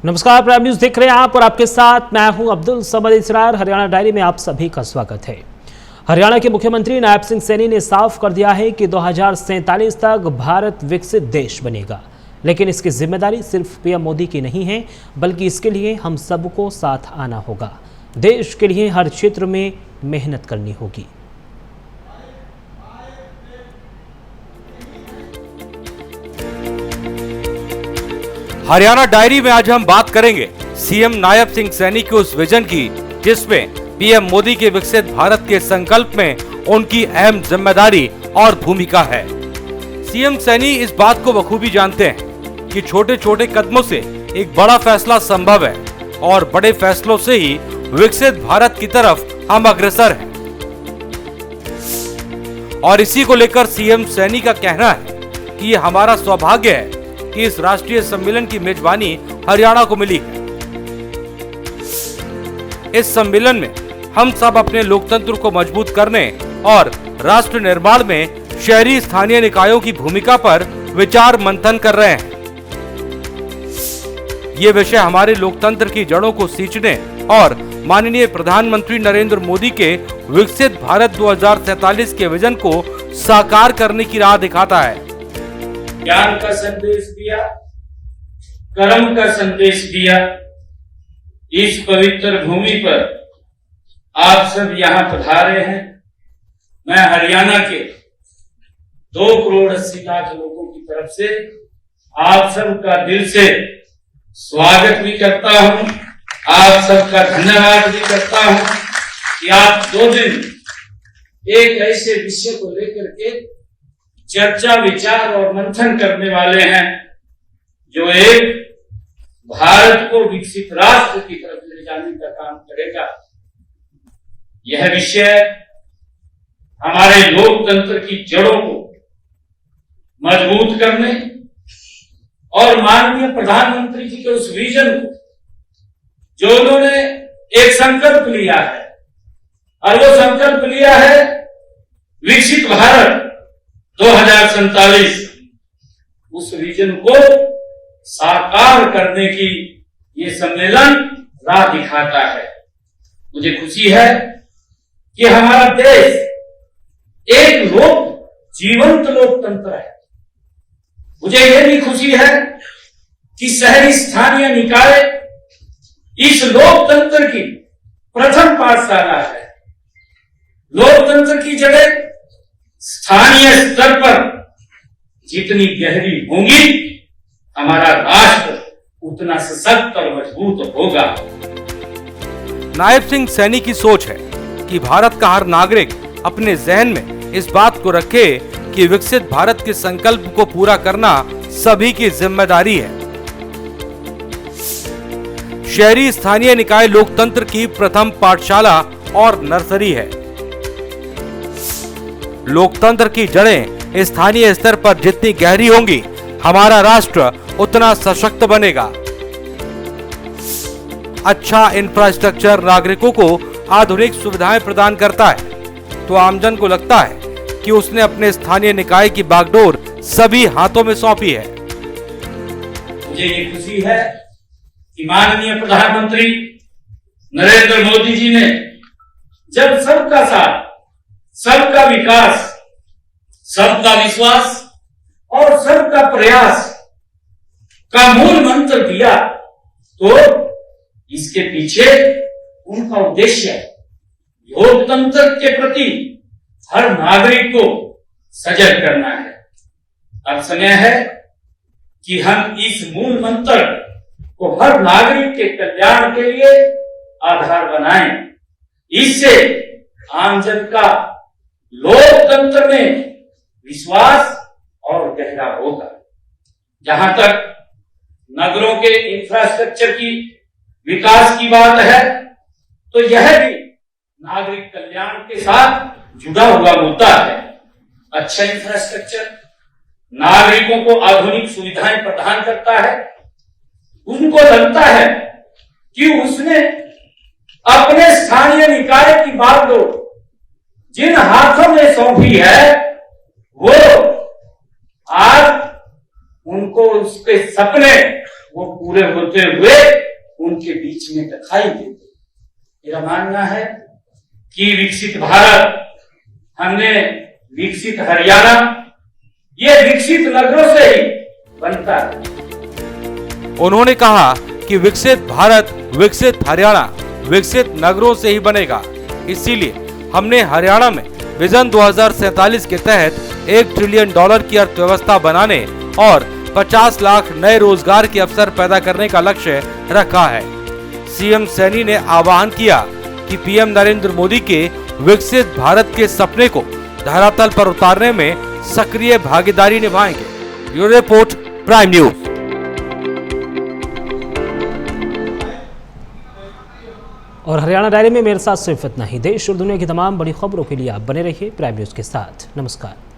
नमस्कार, prime news देख रहे हैं आप और आपके साथ मैं हूं अब्दुल समद इसरार। हरियाणा डायरी में आप सभी का स्वागत है। हरियाणा के मुख्यमंत्री नायब सिंह सैनी ने साफ कर दिया है कि 2047 तक भारत विकसित देश बनेगा, लेकिन इसकी जिम्मेदारी सिर्फ पीएम मोदी की नहीं है, बल्कि इसके लिए हम सबको साथ आना होगा। देश के लिए हर क्षेत्र में मेहनत करनी होगी। हरियाणा डायरी में आज हम बात करेंगे सीएम नायब सिंह सैनी के उस विजन की जिसमें पीएम मोदी के विकसित भारत के संकल्प में उनकी अहम जिम्मेदारी और भूमिका है। सीएम सैनी इस बात को बखूबी जानते हैं कि छोटे छोटे कदमों से एक बड़ा फैसला संभव है और बड़े फैसलों से ही विकसित भारत की तरफ हम अग्रसर हैं। और इसी को लेकर सीएम सैनी का कहना है कि ये हमारा सौभाग्य है कि इस राष्ट्रीय सम्मेलन की मेजबानी हरियाणा को मिली है। इस सम्मेलन में हम सब अपने लोकतंत्र को मजबूत करने और राष्ट्र निर्माण में शहरी स्थानीय निकायों की भूमिका पर विचार मंथन कर रहे हैं। ये विषय हमारे लोकतंत्र की जड़ों को सींचने और माननीय प्रधानमंत्री नरेंद्र मोदी के विकसित भारत 2047 के विजन को साकार करने की राह दिखाता है। ज्ञान का संदेश दिया, कर्म का संदेश दिया। इस पवित्र भूमि पर आप सब यहाँ पधारे हैं। मैं हरियाणा के 2,80,00,000 लोगों की तरफ से आप सबका दिल से स्वागत भी करता हूँ, आप सबका धन्यवाद भी करता हूँ कि आप 2 दिन एक ऐसे विषय को लेकर के चर्चा, विचार और मंथन करने वाले हैं जो एक भारत को विकसित राष्ट्र की तरफ ले जाने का काम करेगा। यह विषय हमारे लोकतंत्र की जड़ों को मजबूत करने और माननीय प्रधानमंत्री जी के उस विजन को जो उन्होंने एक संकल्प लिया है और वो संकल्प लिया है विकसित भारत 2047, उस विजन को साकार करने की ये सम्मेलन राह दिखाता है। मुझे खुशी है कि हमारा देश एक जीवंत लोकतंत्र है। मुझे यह भी खुशी है कि शहरी स्थानीय निकाय इस लोकतंत्र की प्रथम पाठशाला है। लोकतंत्र की जड़ें स्थानीय स्तर पर जितनी गहरी होंगी, हमारा राष्ट्र उतना सशक्त और मजबूत होगा। नायब सिंह सैनी की सोच है कि भारत का हर नागरिक अपने जहन में इस बात को रखे कि विकसित भारत के संकल्प को पूरा करना सभी की जिम्मेदारी है। शहरी स्थानीय निकाय लोकतंत्र की प्रथम पाठशाला और नर्सरी है। लोकतंत्र की जड़ें स्थानीय स्तर पर जितनी गहरी होंगी, हमारा राष्ट्र उतना सशक्त बनेगा। अच्छा इंफ्रास्ट्रक्चर नागरिकों को आधुनिक सुविधाएं प्रदान करता है तो आमजन को लगता है कि उसने अपने स्थानीय निकाय की बागडोर सभी हाथों में सौंपी है। मुझे ये खुशी है कि माननीय प्रधानमंत्री नरेंद्र मोदी जी ने जब सबका साथ, सबका विकास, सबका विश्वास और सबका प्रयास का मूल मंत्र दिया, तो इसके पीछे उनका उद्देश्य लोकतंत्र के प्रति हर नागरिक को सजग करना है। अब समय है कि हम इस मूल मंत्र को हर नागरिक के कल्याण के लिए आधार बनाएं। इससे आमजन का लोकतंत्र में विश्वास और गहरा होगा। जहां तक नगरों के इंफ्रास्ट्रक्चर की विकास की बात है, तो यह भी नागरिक कल्याण के साथ जुड़ा हुआ मुद्दा है। अच्छा इंफ्रास्ट्रक्चर नागरिकों को आधुनिक सुविधाएं प्रदान करता है। उनको लगता है कि उसने अपने स्थानीय निकाय की बागडोर जिन हाथों में सौंपी है, वो आज उनको उसके सपने वो पूरे होते हुए उनके बीच में दिखाई देते। मेरा मानना है कि विकसित भारत, हमने विकसित हरियाणा, ये विकसित नगरों से ही बनता है। उन्होंने कहा कि विकसित भारत, विकसित हरियाणा, विकसित नगरों से ही बनेगा। इसीलिए हमने हरियाणा में विजन 2047 के तहत $1 ट्रिलियन की अर्थव्यवस्था बनाने और 50 लाख नए रोजगार के अवसर पैदा करने का लक्ष्य रखा है। सीएम सैनी ने आह्वान किया कि पीएम नरेंद्र मोदी के विकसित भारत के सपने को धरातल पर उतारने में सक्रिय भागीदारी निभाएंगे। Bureau report, prime news. और हरियाणा डायरी में मेरे साथ सिर्फ इतना ही। देश और दुनिया की तमाम बड़ी खबरों के लिए आप बने रहिए प्राइम न्यूज के साथ। नमस्कार।